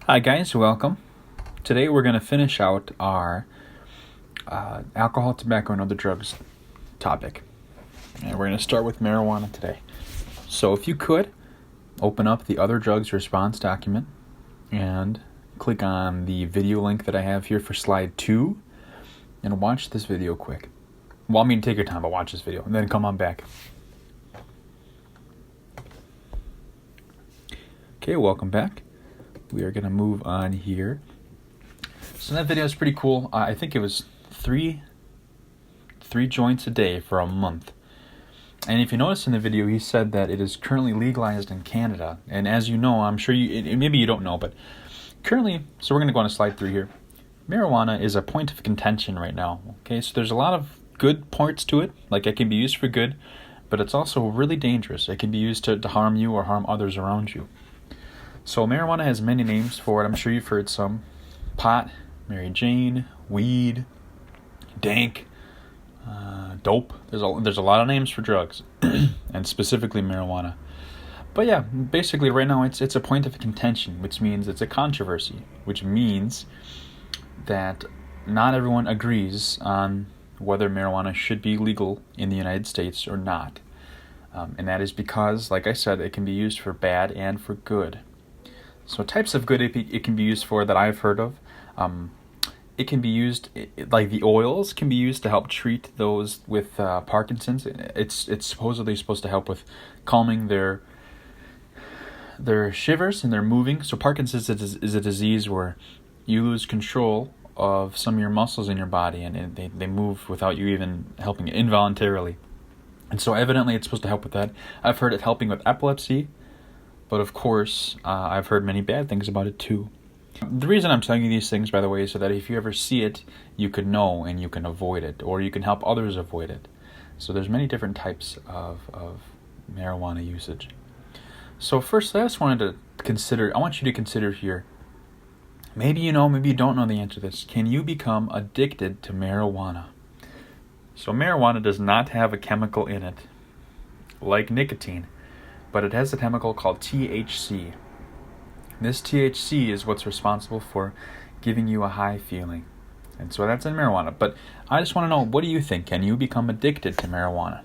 Hi guys, welcome. Today we're going to finish out our alcohol, tobacco, and other drugs topic. And we're going to start with marijuana today. So if you could, open up the other drugs response document and click on the video link that I have here for slide 2 and watch this video quick. Well, I mean, take your time, but watch this video and then come on back. Okay, welcome back. We are going to move on here. So that video is pretty cool. I think it was three joints a day for a month. And if you notice in the video, he said that it is currently legalized in Canada. And as you know, I'm sure maybe you don't know, but currently, so we're going to go on to slide 3 here. Marijuana is a point of contention right now. Okay, so there's a lot of good parts to it, like it can be used for good, but it's also really dangerous. It can be used to harm you or harm others around you. So marijuana has many names for it. I'm sure you've heard some. Pot, Mary Jane, weed, dank, dope. There's a lot of names for drugs, and specifically marijuana. But yeah, basically right now it's a point of contention, which means it's a controversy, which means that not everyone agrees on whether marijuana should be legal in the United States or not. And that is because, like I said, it can be used for bad and for good. So types of good it can be used for that I've heard of. It can be used, like the oils can be used to help treat those with Parkinson's. It's supposedly supposed to help with calming their shivers and their moving. So Parkinson's is a disease where you lose control of some of your muscles in your body and they move without you even helping involuntarily. And so evidently it's supposed to help with that. I've heard it helping with epilepsy. But of course, I've heard many bad things about it too. The reason I'm telling you these things, by the way, is so that if you ever see it, you can know and you can avoid it, or you can help others avoid it. So there's many different types of marijuana usage. So first, I just wanted to consider, I want you to consider here, maybe you know, maybe you don't know the answer to this. Can you become addicted to marijuana? So marijuana does not have a chemical in it, like nicotine, but it has a chemical called THC. This THC is what's responsible for giving you a high feeling. And so that's in marijuana. But I just want to know, what do you think? Can you become addicted to marijuana?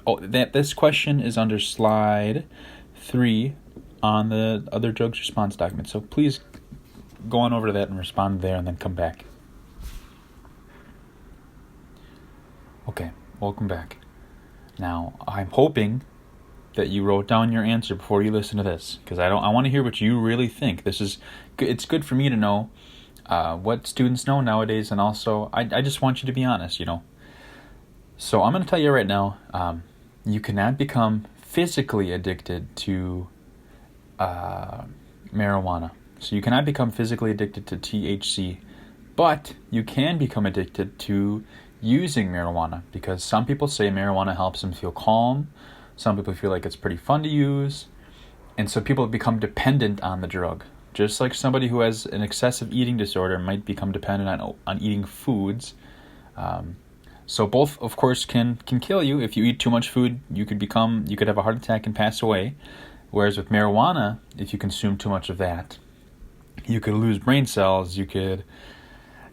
Oh, this question is under slide 3 on the other drugs response document. So please go on over to that and respond there and then come back. Okay, welcome back. Now, I'm hoping that you wrote down your answer before you listen to this, because I want to hear what you really think. It's good for me to know what students know nowadays, and also I just want you to be honest, you know. So I'm going to tell you right now, you cannot become physically addicted to marijuana. So you cannot become physically addicted to THC, but you can become addicted to using marijuana, because some people say marijuana helps them feel calm. Some people feel like it's pretty fun to use. And so people become dependent on the drug. Just like somebody who has an excessive eating disorder might become dependent on eating foods. So both, of course, can kill you. If you eat too much food, you could have a heart attack and pass away. Whereas with marijuana, if you consume too much of that, you could lose brain cells, you could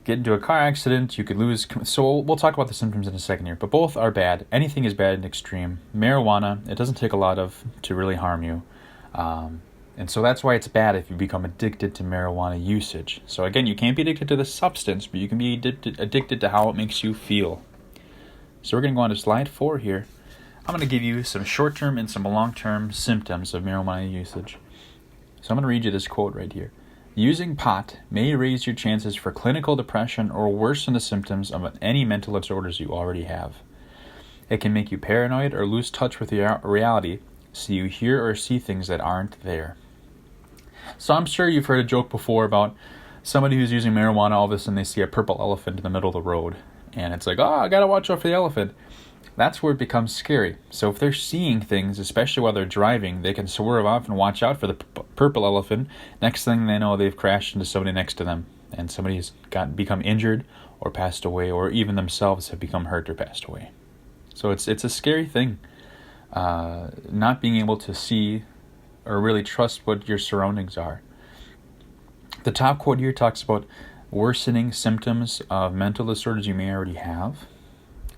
get into a car accident, you could lose. So we'll talk about the symptoms in a second here, but both are bad. Anything is bad in extreme. Marijuana, it doesn't take a lot to really harm you. And so that's why it's bad if you become addicted to marijuana usage. So again, you can't be addicted to the substance, but you can be addicted to how it makes you feel. So we're going to go on to slide 4 here. I'm going to give you some short-term and some long-term symptoms of marijuana usage. So I'm going to read you this quote right here. Using pot may raise your chances for clinical depression or worsen the symptoms of any mental disorders you already have. It can make you paranoid or lose touch with reality, so you hear or see things that aren't there. So I'm sure you've heard a joke before about somebody who's using marijuana, all of a sudden they see a purple elephant in the middle of the road. And it's like, I gotta watch out for the elephant. That's where it becomes scary. So if they're seeing things, especially while they're driving, they can swerve off and watch out for the purple elephant. Next thing they know, they've crashed into somebody next to them, and somebody's become injured or passed away, or even themselves have become hurt or passed away. So it's a scary thing, not being able to see or really trust what your surroundings are. The top quote here talks about worsening symptoms of mental disorders you may already have.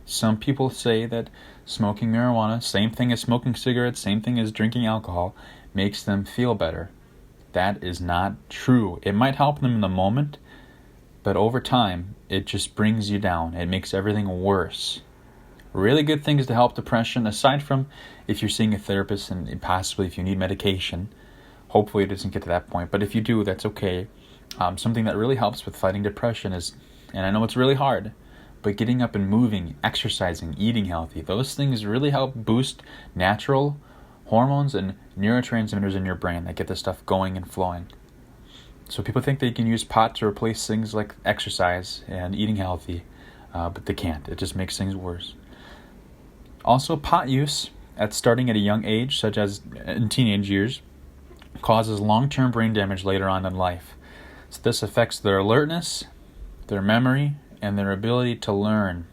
Some people say that smoking marijuana, same thing as smoking cigarettes, same thing as drinking alcohol, makes them feel better. That is not true. It might help them in the moment, but over time, it just brings you down. It makes everything worse. Really good things to help depression, aside from if you're seeing a therapist and possibly if you need medication. Hopefully it doesn't get to that point, but if you do, that's okay. Something that really helps with fighting depression is, and I know it's really hard, but getting up and moving, exercising, eating healthy, those things really help boost natural hormones and neurotransmitters in your brain that get this stuff going and flowing. So people think they can use pot to replace things like exercise and eating healthy, but they can't. It just makes things worse. Also, pot use starting at a young age, such as in teenage years, causes long-term brain damage later on in life. So this affects their alertness, their memory, and their ability to learn.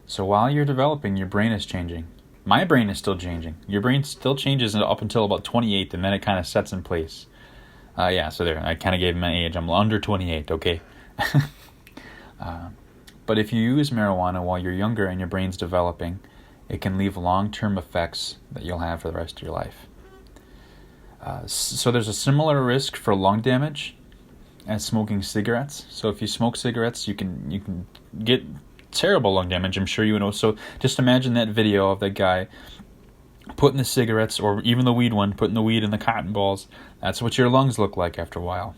So while you're developing, your brain is changing. My brain is still changing. Your brain still changes up until about 28, and then it kind of sets in place. So there, I kind of gave my age. I'm under 28, okay? But if you use marijuana while you're younger and your brain's developing, it can leave long-term effects that you'll have for the rest of your life. So there's a similar risk for lung damage as smoking cigarettes. So if you smoke cigarettes, you can get terrible lung damage. I'm sure you know. So just imagine that video of that guy putting the cigarettes, or even the weed one, putting the weed in the cotton balls. That's what your lungs look like after a while.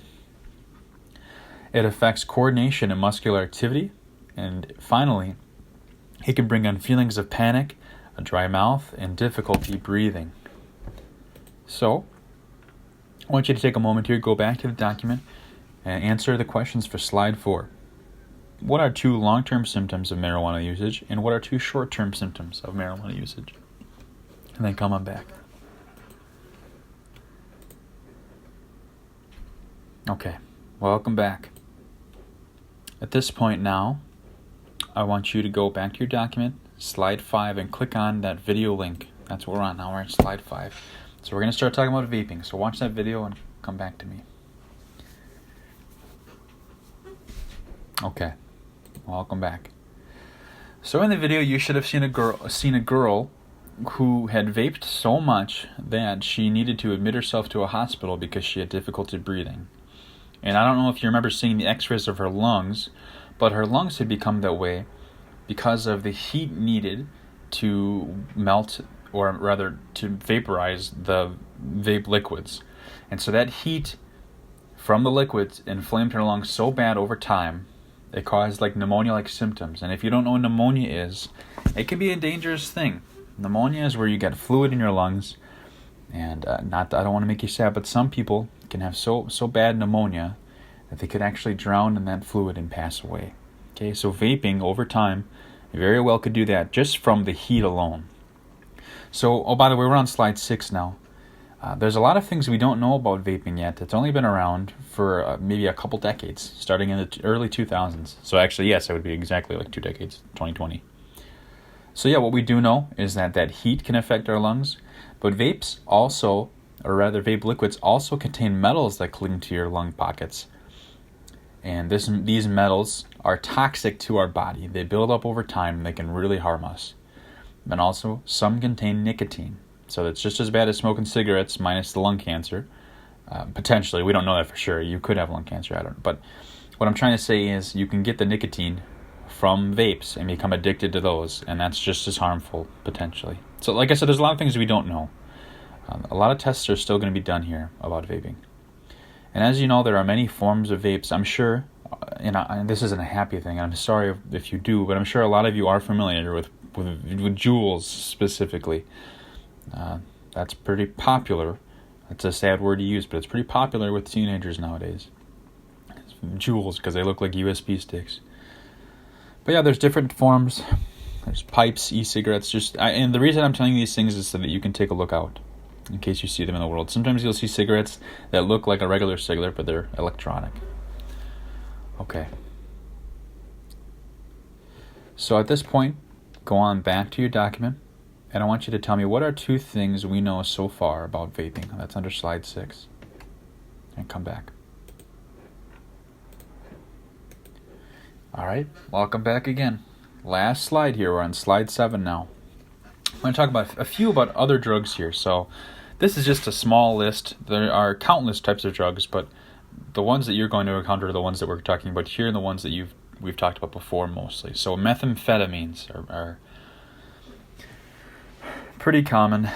It affects coordination and muscular activity. And finally, it can bring on feelings of panic, a dry mouth, and difficulty breathing. So, I want you to take a moment here, go back to the document, and answer the questions for slide 4. What are 2 long-term symptoms of marijuana usage, and what are 2 short-term symptoms of marijuana usage? And then come on back. Okay, welcome back. At this point now, I want you to go back to your document, slide 5, and click on that video link. That's what we're on now. We're at slide 5. So we're going to start talking about vaping. So watch that video and come back to me. Okay, welcome back. So in the video, you should have seen a girl who had vaped so much that she needed to admit herself to a hospital because she had difficulty breathing. And I don't know if you remember seeing the x-rays of her lungs, but her lungs had become that way because of the heat needed to melt, or rather to vaporize the vape liquids. And so that heat from the liquids inflamed her lungs so bad over time, it caused like pneumonia-like symptoms. And if you don't know what pneumonia is, it can be a dangerous thing. Pneumonia is where you get fluid in your lungs, and I don't want to make you sad, but some people can have so bad pneumonia that they could actually drown in that fluid and pass away. Okay, so vaping over time very well could do that just from the heat alone. So, oh, by the way, we're on slide 6 now. There's a lot of things we don't know about vaping yet. It's only been around for maybe a couple decades, starting in the early 2000s. So actually, yes, it would be exactly like 2 decades, 2020. So yeah, what we do know is that heat can affect our lungs, but vapes also, or rather vape liquids, also contain metals that cling to your lung pockets. And these metals are toxic to our body. They build up over time and they can really harm us. And also, some contain nicotine. So it's just as bad as smoking cigarettes minus the lung cancer. Potentially, we don't know that for sure. You could have lung cancer, I don't know. But what I'm trying to say is you can get the nicotine from vapes and become addicted to those, and that's just as harmful, potentially. So like I said, there's a lot of things we don't know. A lot of tests are still going to be done here about vaping. And as you know, there are many forms of vapes. I'm sure, and this isn't a happy thing, I'm sorry if you do, but I'm sure a lot of you are familiar with Juuls specifically. That's pretty popular. It's a sad word to use, but it's pretty popular with teenagers nowadays. It's Juuls, because they look like USB sticks. But yeah, there's different forms. There's pipes, e-cigarettes. And the reason I'm telling you these things is so that you can take a look out in case you see them in the world. Sometimes you'll see cigarettes that look like a regular cigarette, but they're electronic. Okay. So at this point, go on back to your document And I want you to tell me, what are 2 things we know so far about vaping? That's under slide 6. And come back. All right, welcome back again. Last slide here. We're on slide 7 now. I'm going to talk about a few about other drugs here. So this is just a small list. There are countless types of drugs, but the ones that you're going to encounter are the ones that we're talking about here and the ones that we've talked about before mostly. So methamphetamines are pretty common.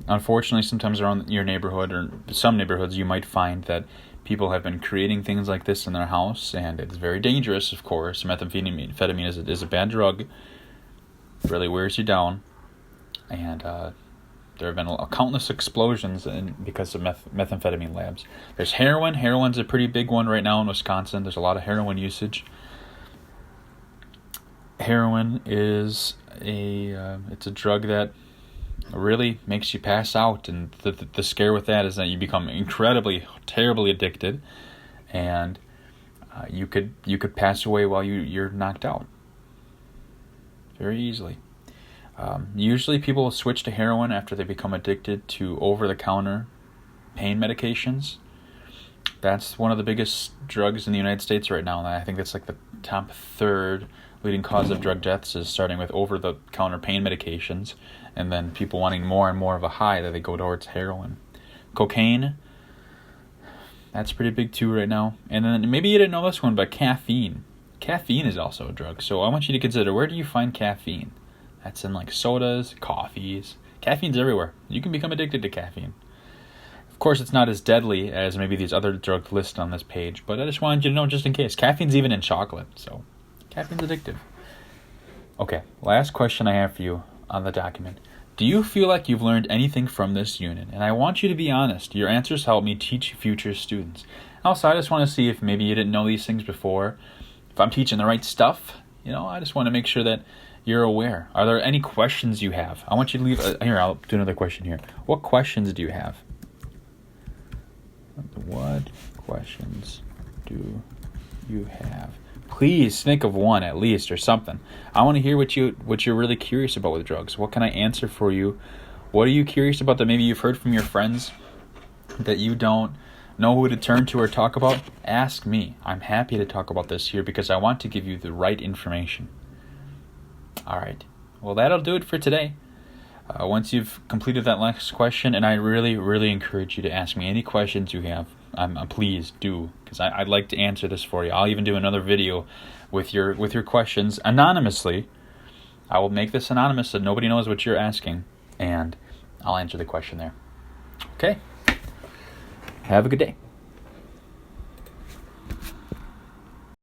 Unfortunately, sometimes around your neighborhood or some neighborhoods, you might find that people have been creating things like this in their house, and it's very dangerous, of course. Methamphetamine is a bad drug. It really wears you down. And there have been countless explosions because of methamphetamine labs. There's heroin. Heroin's a pretty big one right now in Wisconsin. There's a lot of heroin usage. Heroin is it's a drug that really makes you pass out, and the scare with that is that you become terribly addicted, and you could pass away while you're knocked out very easily. Usually people will switch to heroin after they become addicted to over-the-counter pain medications. That's one of the biggest drugs in the United States right now, and I think that's like the top 3rd leading cause of drug deaths, is starting with over-the-counter pain medications, and then people wanting more and more of a high that they go towards heroin. Cocaine, that's pretty big too right now. And then maybe you didn't know this one, but caffeine. Caffeine is also a drug, so I want you to consider, where do you find caffeine? That's in like sodas, coffees. Caffeine's everywhere. You can become addicted to caffeine. Of course, it's not as deadly as maybe these other drugs listed on this page, but I just wanted you to know just in case. Caffeine's even in chocolate, so caffeine's addictive. Okay, last question I have for you on the document. Do you feel like you've learned anything from this unit? And I want you to be honest. Your answers help me teach future students. Also, I just want to see if maybe you didn't know these things before. If I'm teaching the right stuff, I just want to make sure that you're aware. Are there any questions you have? I want you to leave. Here, I'll do another question here. What questions do you have? What questions do you have? Please think of one at least, or something. I want to hear what you're really curious about with drugs. What can I answer for you? What are you curious about that maybe you've heard from your friends that you don't know who to turn to or talk about? Ask me. I'm happy to talk about this here because I want to give you the right information. All right. Well, that'll do it for today. Once you've completed that last question, and I really, really encourage you to ask me any questions you have. Please do, because I'd like to answer this for you. I'll even do another video with your questions anonymously. I will make this anonymous so nobody knows what you're asking, and I'll answer the question there. Okay. Have a good day.